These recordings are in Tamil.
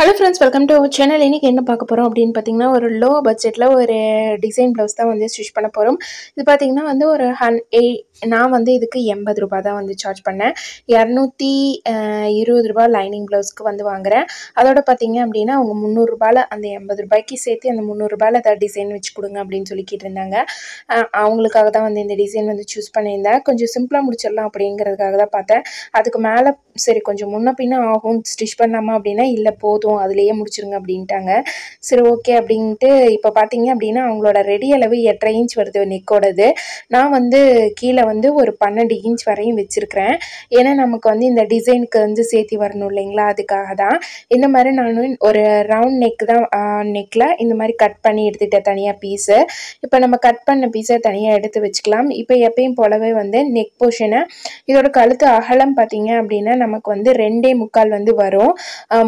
Hello friends, welcome to our channel. இன்றைக்கி என்ன பார்க்க போகிறோம் அப்படின்னு பார்த்தீங்கன்னா, ஒரு லோ பட்ஜெட்டில் ஒரு டிசைன் ப்ளவுஸ் தான் வந்து ஸ்டிச் பண்ண போகிறோம். இது பார்த்திங்கன்னா வந்து ஒரு நான் வந்து இதுக்கு ₹80 தான் வந்து சார்ஜ் பண்ணேன். ₹220 லைனிங் ப்ளவுஸ்க்கு வந்து வாங்குகிறேன். அதோட பார்த்திங்க அப்படின்னா அவங்க ₹300 அந்த ₹80 சேர்த்து அந்த ₹300 ஏதாவது டிசைன் வச்சு கொடுங்க அப்படின்னு சொல்லி கேட்டிருந்தாங்க. அவங்களுக்காக தான் வந்து இந்த டிசைன் வந்து சூஸ் பண்ணியிருந்தேன். கொஞ்சம் சிம்பிளாக முடிச்சிடலாம் அப்படிங்கிறதுக்காக தான் பார்த்தேன். அதுக்கு மேலே சரி கொஞ்சம் முன்ன பின்ன ஆகும் ஸ்டிச் பண்ணாமல் அப்படின்னா, இல்லை போதும் அதுலேயே முடிச்சிருங்க அப்படின்ட்டாங்க. சரி ஓகே அப்படின்ட்டு இப்போ பார்த்தீங்க அப்படின்னா அவங்களோட ரெடி அளவு 8.5 இன்ச் வருது நெக்கோடது. நான் வந்து கீழே வந்து ஒரு 12 இன்ச் வரையும் வச்சுருக்கிறேன். ஏன்னா நமக்கு வந்து இந்த டிசைனுக்கு வந்து சேர்த்தி வரணும் இல்லைங்களா, அதுக்காக தான். இந்த மாதிரி நான் ஒரு ரவுண்ட் நெக் தான் நெக்கில் இந்த மாதிரி கட் பண்ணி எடுத்துக்கிட்டேன் தனியாக பீஸு. இப்போ நம்ம கட் பண்ண பீஸை தனியாக எடுத்து வச்சுக்கலாம். இப்போ எப்பயும் போலவே வந்து நெக் போர்ஷனை இதோட கழுத்து அகலம் பார்த்தீங்க அப்படின்னா நமக்கு வந்து 2.25 வந்து வரும்.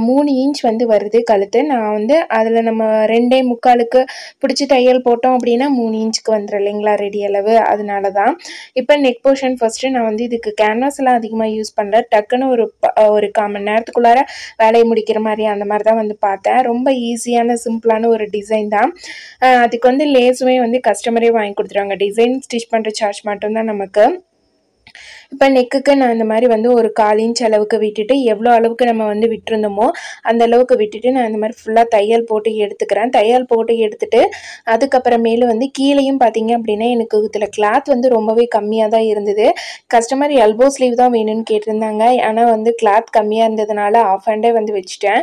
3 இன்ச் வந்து வருது கழுத்து. நான் வந்து அதில் நம்ம 2.25க்கு பிடிச்சி தையல் போட்டோம் அப்படின்னா 3 இன்ச்சுக்கு வந்துடும் இல்லைங்களா ரெடி அளவு. அதனால தான் இப்போ நெக் போர்ஷன் ஃபஸ்ட்டு நான் வந்து இதுக்கு கேன்வாஸ்லாம் அதிகமாக யூஸ் பண்ணல. டக்குன்னு ஒரு 1/4 மணி நேரத்துக்குள்ளார வேலையை முடிக்கிற மாதிரி அந்த மாதிரி தான் வந்து பார்த்தேன். ரொம்ப ஈஸியான சிம்பிளான ஒரு டிசைன் தான். அதுக்கு வந்து லேஸுமே வந்து கஸ்டமரே வாங்கி கொடுத்துருவாங்க. டிசைன் ஸ்டிச் பண்ணுற சார்ஜ் மட்டும்தான் நமக்கு. இப்போ நெக்குக்கு நான் இந்த மாதிரி வந்து ஒரு 1/4 இன்ச் அளவுக்கு விட்டுட்டு எவ்வளோ அளவுக்கு நம்ம வந்து விட்டுருந்தோமோ அந்த அளவுக்கு விட்டுட்டு நான் இந்த மாதிரி ஃபுல்லாக தையல் போட்டு எடுத்துக்கிறேன். தையல் போட்டு எடுத்துட்டு அதுக்கப்புறமேலு வந்து கீழேயும் பார்த்தீங்க அப்படின்னா எனக்கு இதில் கிளாத் வந்து ரொம்பவே கம்மியாக தான் இருந்தது. கஸ்டமர் எல்போ ஸ்லீவ் தான் வேணும்னு கேட்டிருந்தாங்க. ஆனால் வந்து கிளாத் கம்மியாக இருந்ததுனால ஆஃப் ஹேண்டே வந்து வச்சுட்டேன்.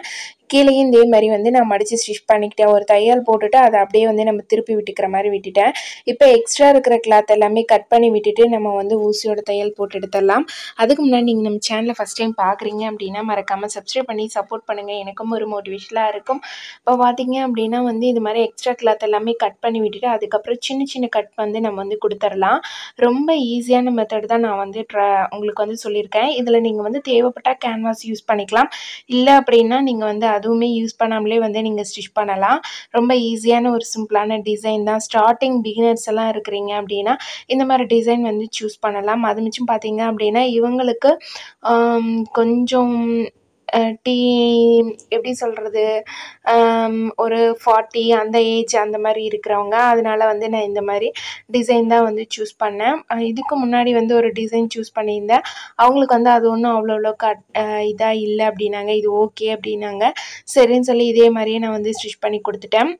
கீழேயும் இதே மாதிரி வந்து நான் மடித்து ஸ்டிச் பண்ணிக்கிட்டேன். ஒரு தையல் போட்டுட்டு அதை அப்படியே வந்து நம்ம திருப்பி விட்டுக்கிற மாதிரி விட்டுட்டேன். இப்போ எக்ஸ்ட்ரா இருக்கிற கிளாத் எல்லாமே கட் பண்ணி விட்டுட்டு நம்ம வந்து ஊசியோட தையல் போட்டு எடுத்துடலாம். அதுக்கு முன்னாடி நீங்கள் நம்ம சேனலை ஃபஸ்ட் டைம் பார்க்குறீங்க அப்படின்னா மறக்காமல் சப்ஸ்கிரைப் பண்ணி சப்போர்ட் பண்ணுங்கள். எனக்கும் ஒரு மோட்டிவேஷனாக இருக்கும். இப்போ பார்த்தீங்க அப்படின்னா வந்து இது மாதிரி எக்ஸ்ட்ரா கிளாத் எல்லாமே கட் பண்ணி விட்டுட்டு அதுக்கப்புறம் சின்ன சின்ன கட் வந்து நம்ம வந்து கொடுத்துடலாம். ரொம்ப ஈஸியான மெத்தட் தான் நான் வந்து உங்களுக்கு வந்து சொல்லியிருக்கேன். இதில் நீங்கள் வந்து தேவைப்பட்டால் கேன்வாஸ் யூஸ் பண்ணிக்கலாம். இல்லை அப்படின்னா நீங்கள் வந்து அதுவுமே யூஸ் பண்ணாமலே வந்து நீங்கள் ஸ்டிச் பண்ணலாம். ரொம்ப ஈஸியான ஒரு சிம்பிளான டிசைன் தான். ஸ்டார்டிங் பிகினர்ஸ் எல்லாம் இருக்கிறீங்க அப்படின்னா இந்த மாதிரி டிசைன் வந்து சூஸ் பண்ணலாம். அது மிச்சம் பார்த்தீங்க அப்படின்னா இவங்களுக்கு கொஞ்சம் எப்படி சொல்கிறது, ஒரு 40 அந்த ஏஜ் அந்த மாதிரி இருக்கிறவங்க. அதனால வந்து நான் இந்த மாதிரி டிசைன் தான் வந்து சூஸ் பண்ணேன். இதுக்கு முன்னாடி வந்து ஒரு டிசைன் சூஸ் பண்ணியிருந்தேன். அவங்களுக்கு வந்து அது ஒன்றும் அவ்வளோ இதாக இல்லை அப்படின்னாங்க. இது ஓகே அப்படின்னாங்க. சரின்னு சொல்லி இதே மாதிரியே நான் வந்து ஸ்டிச் பண்ணி கொடுத்துட்டேன்.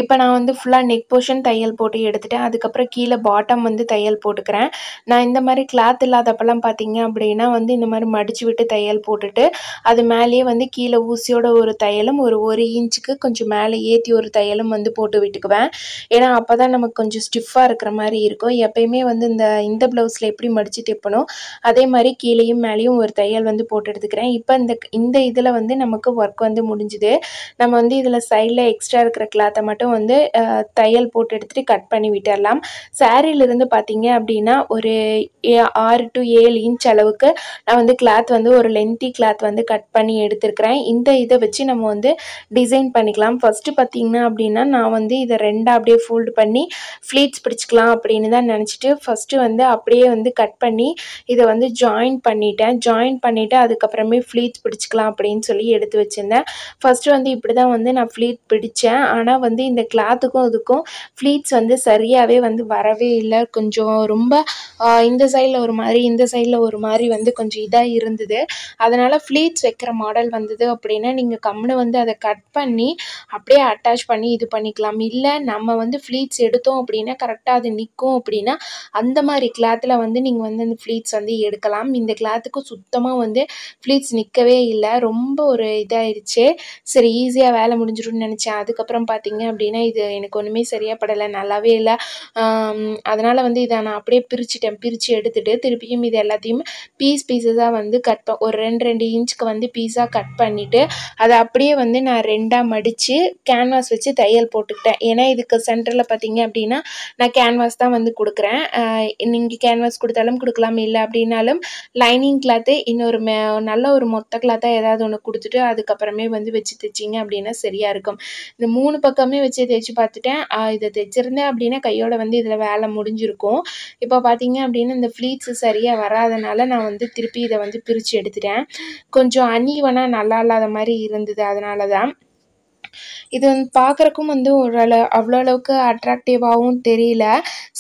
இப்போ நான் வந்து ஃபுல்லாக நெக் போர்ஷன் தையல் போட்டு எடுத்துட்டேன். அதுக்கப்புறம் கீழே பாட்டம் வந்து தையல் போட்டுக்கிறேன். நான் இந்த மாதிரி கிளாத் இல்லாதப்பெல்லாம் பார்த்தீங்க அப்படின்னா வந்து இந்த மாதிரி மடித்து விட்டு தையல் போட்டுட்டு அது மேலேயே வந்து கீழே ஊசியோட ஒரு தையலும் ஒரு இன்ச்சுக்கு கொஞ்சம் மேலே ஏற்றி ஒரு தையலும் வந்து போட்டு விட்டுக்குவேன். ஏன்னா அப்போ தான் நமக்கு கொஞ்சம் ஸ்டிஃபாக இருக்கிற மாதிரி இருக்கும். எப்பயுமே வந்து இந்த ப்ளவுஸில் எப்படி மடித்து தைப்பனோ அதே மாதிரி கீழேயும் மேலேயும் ஒரு தையல் வந்து போட்டு எடுத்துக்கிறேன். இப்போ இந்த இதில் வந்து நமக்கு ஒர்க் வந்து முடிஞ்சுது. நம்ம வந்து இதில் சைடில் எக்ஸ்ட்ரா இருக்கிற கிளாத்தை மட்டும் வந்து தையல் போட்டு எடுத்துகிட்டு கட் பண்ணி விட்டுடலாம். சாரியிலிருந்து பார்த்தீங்க அப்படின்னா ஒரு 6 to 7 இன்ச் அளவுக்கு நான் வந்து கிளாத் வந்து ஒரு லென்த்தி கிளாத் வந்து கட் பண்ணி எடுத்துருக்கிறேன். இந்த இதை வச்சு நம்ம வந்து டிசைன் பண்ணிக்கலாம். ஃபஸ்ட்டு பார்த்தீங்கன்னா அப்படின்னா நான் வந்து இதை ரெண்டாக அப்படியே ஃபோல்டு பண்ணி ஃப்ளீட்ஸ் பிடிச்சிக்கலாம் அப்படின்னு தான் நினச்சிட்டு ஃபஸ்ட்டு வந்து அப்படியே வந்து கட் பண்ணி இதை வந்து ஜாயின் பண்ணிவிட்டு அதுக்கப்புறமே ஃப்ளீட்ஸ் பிடிச்சிக்கலாம் அப்படின்னு சொல்லி எடுத்து வச்சுருந்தேன். ஃபஸ்ட்டு வந்து இப்படி தான் வந்து நான் ஃப்ளீட் பிடித்தேன். ஆனால் வந்து இந்த கிளாத்துக்கும் இதுக்கும் ஃப்ளீட்ஸ் வந்து சரியாகவே வந்து வரவே இல்லை. கொஞ்சம் ரொம்ப இந்த சைடில் ஒரு மாதிரி இந்த சைடில் ஒரு மாதிரி வந்து கொஞ்சம் இதாக இருந்தது. அதனால் ஃப்ளீட்ஸ் வைக்கிற மாடல் வந்தது அப்படின்னா நீங்கள் கம்முன்னு வந்து அதை கட் பண்ணி அப்படியே அட்டாச் பண்ணி இது பண்ணிக்கலாம். இல்லை நம்ம வந்து ஃப்ளீட்ஸ் எடுத்தோம் அப்படின்னா கரெக்டாக அது நிற்கும் அப்படின்னா அந்த மாதிரி கிளாத்தில் வந்து நீங்கள் வந்து அந்த ஃப்ளீட்ஸ் வந்து எடுக்கலாம். இந்த கிளாத்துக்கு சுத்தமாக வந்து ஃப்ளீட்ஸ் நிற்கவே இல்லை. ரொம்ப ஒரு இதாகிடுச்சு. சரி ஈஸியாக வேலை முடிஞ்சிடும்னு நினச்சேன். அதுக்கப்புறம் பார்த்தீங்க அப்படின்னா இது எனக்கு ஒன்றுமே சரியாக படலை, நல்லாவே இல்லை. அதனால் வந்து இதை நான் அப்படியே பிரித்து எடுத்துகிட்டு திருப்பியும் இது எல்லாத்தையும் பீஸஸாக வந்து ஒரு 2 இன்ச்சுக்கு வந்து பீஸாக கட் பண்ணிவிட்டு அதை அப்படியே வந்து நான் 2ஆக மடித்து கேன்வாஸ் வச்சு தையல் போட்டுக்கிட்டேன். ஏன்னா இதுக்கு சென்டரில் பார்த்தீங்க அப்படின்னா நான் கேன்வாஸ் தான் வந்து கொடுக்குறேன். நீங்கள் கேன்வாஸ் கொடுத்தாலும் கொடுக்கலாம், இல்லை அப்படின்னாலும் லைனிங் கிளாத்து இன்னொரு நல்ல ஒரு மொத்த கிளாத்தாக ஏதாவது ஒன்று கொடுத்துட்டு அதுக்கப்புறமே வந்து வச்சு தைச்சிங்க அப்படின்னா சரியாக இருக்கும். இந்த 3 பக்கமே வச்சு வச்சு தைச்சு பார்த்துட்டேன். இதை தைச்சிருந்தேன் அப்படின்னா கையோட வந்து இதில் வேலை முடிஞ்சிருக்கும். இப்போ பார்த்தீங்க அப்படின்னா இந்த ஃப்ளீட்ஸு சரியாக வராதனால நான் வந்து திருப்பி இதை வந்து பிரித்து எடுத்துட்டேன். கொஞ்சம் அன்ஈவனாக நல்லா இல்லாத மாதிரி இருந்தது, அதனால தான். இது வந்து பார்க்குறக்கும் வந்து அவ்வளோ அளவுக்கு அட்ராக்டிவாகவும் தெரியல.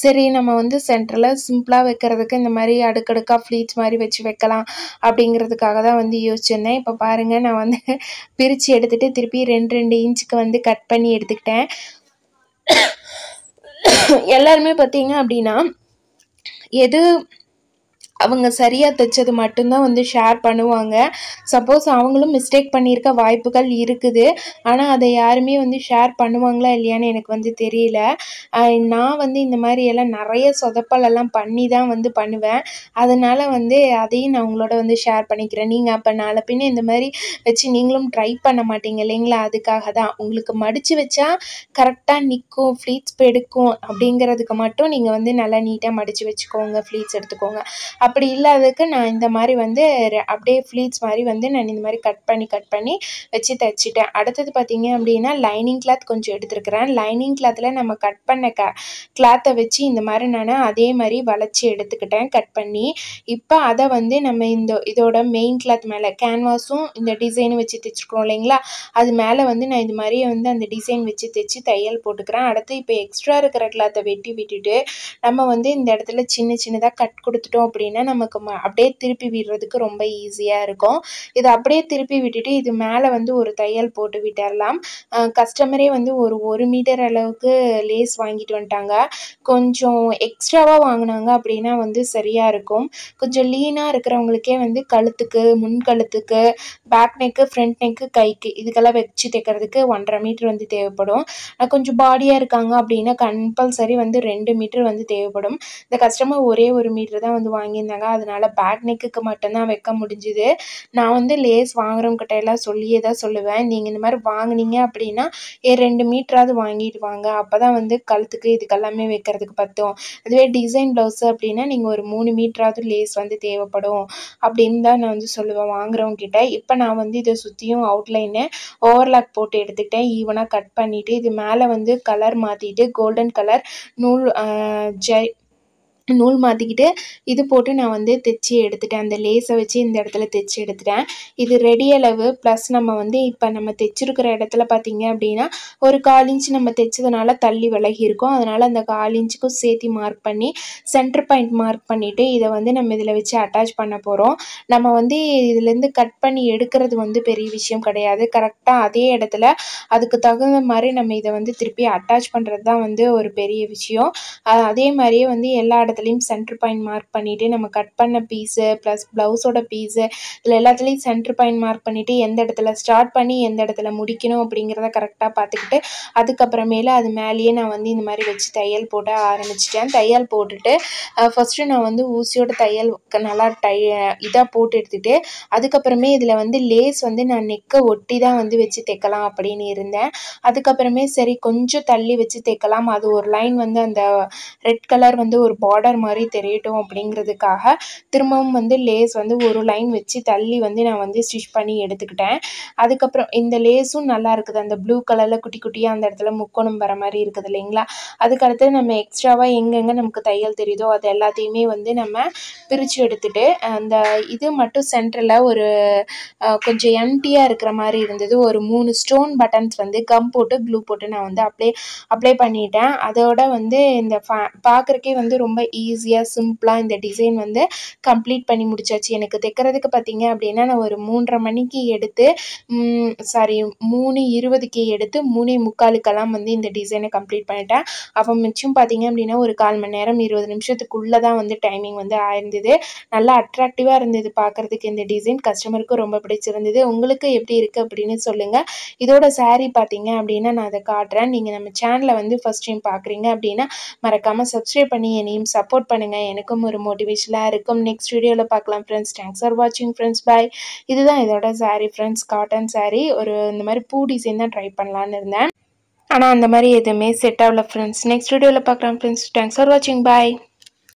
சரி, நம்ம வந்து சென்டரில் சிம்பிளாக வைக்கிறதுக்கு இந்த மாதிரி அடுக்கடுக்காக ஃப்ளீட்ஸ் மாதிரி வச்சு வைக்கலாம் அப்படிங்கிறதுக்காக தான் வந்து யோசிச்சிருந்தேன். இப்போ பாருங்கள், நான் வந்து பிரித்து எடுத்துகிட்டு திருப்பி 2 இன்ச்சுக்கு வந்து கட் பண்ணி எடுத்துக்கிட்டேன். எல்லாருமே பார்த்தீங்க அப்படின்னா எது அவங்க சரியாக தைச்சது மட்டும்தான் வந்து ஷேர் பண்ணுவாங்க. சப்போஸ் அவங்களும் மிஸ்டேக் பண்ணியிருக்க வாய்ப்புகள் இருக்குது. ஆனால் அதை யாருமே வந்து ஷேர் பண்ணுவாங்களா இல்லையான்னு எனக்கு வந்து தெரியல. நான் வந்து இந்த மாதிரி எல்லாம் நிறைய சொதப்பலெல்லாம் பண்ணி தான் வந்து பண்ணுவேன். அதனால் வந்து அதையும் நான் உங்களோட வந்து ஷேர் பண்ணிக்கிறேன். நீங்கள் அப்போ நாளை பின்ன இந்த மாதிரி வச்சு நீங்களும் ட்ரை பண்ண மாட்டீங்க இல்லைங்களா? அதுக்காக தான். உங்களுக்கு மடித்து வச்சா கரெக்டாக நிற்கும், ஃப்ளீட்ஸ் எடுக்கும் அப்படிங்கிறதுக்கு மட்டும் நீங்கள் வந்து நல்லா நீட்டாக மடித்து வச்சுக்கோங்க, ஃப்ளீட்ஸ் எடுத்துக்கோங்க. அப்படி இல்லாததுக்கு நான் இந்த மாதிரி வந்து அப்படியே ஃப்ளீட்ஸ் மாதிரி வந்து நான் இந்த மாதிரி கட் பண்ணி வச்சு தைச்சிட்டேன். அடுத்தது பார்த்தீங்க அப்படின்னா லைனிங் கிளாத் கொஞ்சம் எடுத்துருக்கிறேன். லைனிங் கிளாத்தில் நம்ம கட் பண்ண கிளாத்தை வச்சு இந்த மாதிரி நான் அதே மாதிரி வளைச்சி எடுத்துக்கிட்டேன் கட் பண்ணி. இப்போ அதை வந்து நம்ம இதோட மெயின் கிளாத் மேலே கேன்வாஸும் இந்த டிசைனும் வச்சு தைச்சிருக்கோம் இல்லைங்களா? அது மேலே வந்து நான் இது மாதிரி வந்து அந்த டிசைன் வச்சு தைச்சி தையல் போட்டுக்கிறேன். அடுத்து இப்போ எக்ஸ்ட்ரா இருக்கிற கிளாத்தை வெட்டி விட்டுட்டு நம்ம வந்து இந்த இடத்துல சின்னதாக கட் கொடுத்துட்டோம் அப்படின்னா நமக்கு அப்படியே திருப்பி விடுறதுக்கு ரொம்ப ஈஸியாக இருக்கும். இதை அப்படியே திருப்பி விட்டுட்டு இது மேலே வந்து ஒரு தையல் போட்டு விட்டுடலாம். கஸ்டமரே வந்து ஒரு 1 மீட்டர் அளவுக்கு லேஸ் வாங்கிட்டு வந்துட்டாங்க. கொஞ்சம் எக்ஸ்ட்ராவாக வாங்கினாங்க அப்படின்னா வந்து சரியாக இருக்கும். கொஞ்சம் லீனாக இருக்கிறவங்களுக்கே வந்து கழுத்துக்கு, முன் கழுத்துக்கு, பேக் நெக்கு, ஃப்ரண்ட் நெக்கு, கைக்கு இதுக்கெல்லாம் வச்சு தைக்கிறதுக்கு 1.5 மீட்டர் வந்து தேவைப்படும். கொஞ்சம் பாடியாக இருக்காங்க அப்படின்னா கம்பல்சரி வந்து 2 மீட்டர் வந்து தேவைப்படும். இந்த கஸ்டமர் ஒரே 1 மீட்டர் தான் வந்து வாங்கியிருந்தாங்க. அதனால பேக் நெக்குக்கு மட்டும்தான் வைக்க முடிஞ்சுது. நான் வந்து லேஸ் வாங்குறவங்ககிட்ட எல்லாம் சொல்லியே தான் சொல்லுவேன், நீங்கள் இந்த மாதிரி வாங்கினீங்க அப்படின்னா 2 மீட்டராவது வாங்கிட்டு வாங்க, அப்போ தான் வந்து கழுத்துக்கு இதுக்கெல்லாமே வைக்கிறதுக்கு பற்றும். அதுவே டிசைன் ப்ளவுஸு அப்படின்னா நீங்கள் ஒரு 3 மீட்டராவது லேஸ் வந்து தேவைப்படும் அப்படின்னு தான் நான் வந்து சொல்லுவேன் வாங்குறவங்ககிட்ட. இப்போ நான் வந்து இதை சுற்றியும் அவுட்லைனு ஓவர்லாக் போட்டு எடுத்துக்கிட்டேன். ஈவனாக கட் பண்ணிவிட்டு இது மேலே வந்து கலர் மாற்றிட்டு கோல்டன் கலர் நூல் மாற்றிக்கிட்டு இது போட்டு நான் வந்து தைச்சி எடுத்துட்டேன். அந்த லேஸை வச்சு இந்த இடத்துல தைச்சி எடுத்துட்டேன். இது ரெடி அளவு ப்ளஸ் நம்ம வந்து இப்போ நம்ம தைச்சிருக்கிற இடத்துல பார்த்தீங்க அப்படின்னா ஒரு 1/4 இன்ச் நம்ம தைச்சதுனால தள்ளி விலகி இருக்கும். அதனால் அந்த 1/4 இன்ச்சுக்கும் சேர்த்து மார்க் பண்ணி சென்டர் பாயிண்ட் மார்க் பண்ணிவிட்டு இதை வந்து நம்ம இதில் வச்சு அட்டாச் பண்ண போகிறோம். நம்ம வந்து இதுலேருந்து கட் பண்ணி எடுக்கிறது வந்து பெரிய விஷயம் கிடையாது. கரெக்டாக அதே இடத்துல அதுக்கு தகுந்த மாதிரி நம்ம இதை வந்து திருப்பி அட்டாச் பண்ணுறது தான் வந்து ஒரு பெரிய விஷயம். அதே மாதிரியே வந்து எல்லா இடத்துலையும் சென்டர் பாயிண்ட் மார்க் பண்ணிவிட்டு நம்ம கட் பண்ண பீஸு ப்ளஸ் ப்ளவுஸோட பீஸு இதில் எல்லாத்துலேயும் சென்டர் பாயிண்ட் மார்க் பண்ணிவிட்டு எந்த இடத்துல ஸ்டார்ட் பண்ணி எந்த இடத்துல முடிக்கணும் அப்படிங்கிறத கரெக்டாக பார்த்துக்கிட்டு அதுக்கப்புறமேல அது மேலேயே நான் வந்து இந்த மாதிரி வச்சு தையல் போட ஆரம்பிச்சிட்டேன். தையல் போட்டுட்டு ஃபஸ்ட்டு நான் வந்து ஊசியோட தையல் நல்லா இதாக போட்டு எடுத்துகிட்டு அதுக்கப்புறமே இதில் வந்து லேஸ் வந்து நான் நெக்கை ஒட்டி தான் வந்து வச்சு தைக்கலாம் அப்படின்னு இருந்தேன். அதுக்கப்புறமே சரி கொஞ்சம் தள்ளி வச்சு தைக்கலாம், அது ஒரு லைன் வந்து அந்த ரெட் கலர் வந்து ஒரு பார்டர் மாதிரி தெரியட்டும் அப்படிங்கிறதுக்காக திரும்பவும் வந்து லேஸ் வந்து ஒரு லைன் வச்சு தள்ளி வந்து நான் வந்து ஸ்டிச் பண்ணி எடுத்துக்கிட்டேன். அதுக்கப்புறம் இந்த லேஸும் நல்லா இருக்குது, அந்த ப்ளூ கலரில் குட்டி குட்டியாக அந்த இடத்துல முக்கோணம் வர மாதிரி இருக்குது இல்லைங்களா? அதுக்கடுத்து நம்ம எக்ஸ்ட்ராவாக எங்கெங்கே நமக்கு தையல் தெரியுதோ அது எல்லாத்தையுமே வந்து நம்ம பிரித்து எடுத்துகிட்டு அந்த இது மட்டும் சென்டரில் ஒரு கொஞ்சம் எம்டியாக இருக்கிற மாதிரி இருந்தது. ஒரு 3 ஸ்டோன் பட்டன்ஸ் வந்து கம் போட்டு க்ளூ போட்டு நான் வந்து அப்ளை பண்ணிட்டேன். அதோட வந்து இந்த பார்க்குறக்கே வந்து ரொம்ப ஈஸியாக சிம்பிளாக இந்த டிசைன் வந்து கம்ப்ளீட் பண்ணி முடிச்சாச்சு. எனக்கு தைக்கிறதுக்கு பார்த்தீங்க அப்படின்னா நான் ஒரு 3:30 மணிக்கு எடுத்து 3:20க்கு எடுத்து 3:45க்கெல்லாம் வந்து இந்த டிசைனை கம்ப்ளீட் பண்ணிட்டேன். அப்போ மிச்சம் பார்த்தீங்க அப்படின்னா ஒரு 1/4 மணி நேரம் 20 நிமிஷத்துக்குள்ளே தான் வந்து டைமிங் வந்து ஆயிருந்தது. நல்லா அட்ராக்டிவாக இருந்தது பார்க்குறதுக்கு இந்த டிசைன். கஸ்டமருக்கு ரொம்ப பிடிச்சிருந்தது. உங்களுக்கு எப்படி இருக்குது அப்படின்னு சொல்லுங்கள். இதோட சாரீ பார்த்தீங்க அப்படின்னா நான் அதை காட்டுறேன். நீங்கள் நம்ம சேனலை வந்து ஃபஸ்ட் டைம் பார்க்குறீங்க அப்படின்னா மறக்காமல் சப்ஸ்கிரைப் பண்ணி என்னையும் சப்போர்ட் பண்ணுங்கள். எனக்கும் ஒரு மோட்டிவேஷனாக இருக்கும். நெக்ஸ்ட் வீடியோவில் பார்க்கலாம் ஃப்ரெண்ட்ஸ். தேங்க்ஸ் ஃபார் வாட்சிங் ஃப்ரெண்ட்ஸ். பாய். இதுதான் இதோட சாரீ ஃப்ரெண்ட்ஸ், காட்டன் சாரீ. ஒரு இந்த மாதிரி பூ டிசைன் தான் ட்ரை பண்ணலான்னு இருந்தேன், ஆனால் அந்த மாதிரி எதுவுமே செட் ஆகல ஃப்ரெண்ட்ஸ். நெக்ஸ்ட் வீடியோவில் பார்க்கலாம் ஃப்ரெண்ட்ஸ். தேங்க்ஸ் ஃபார் வாட்சிங். பாய்.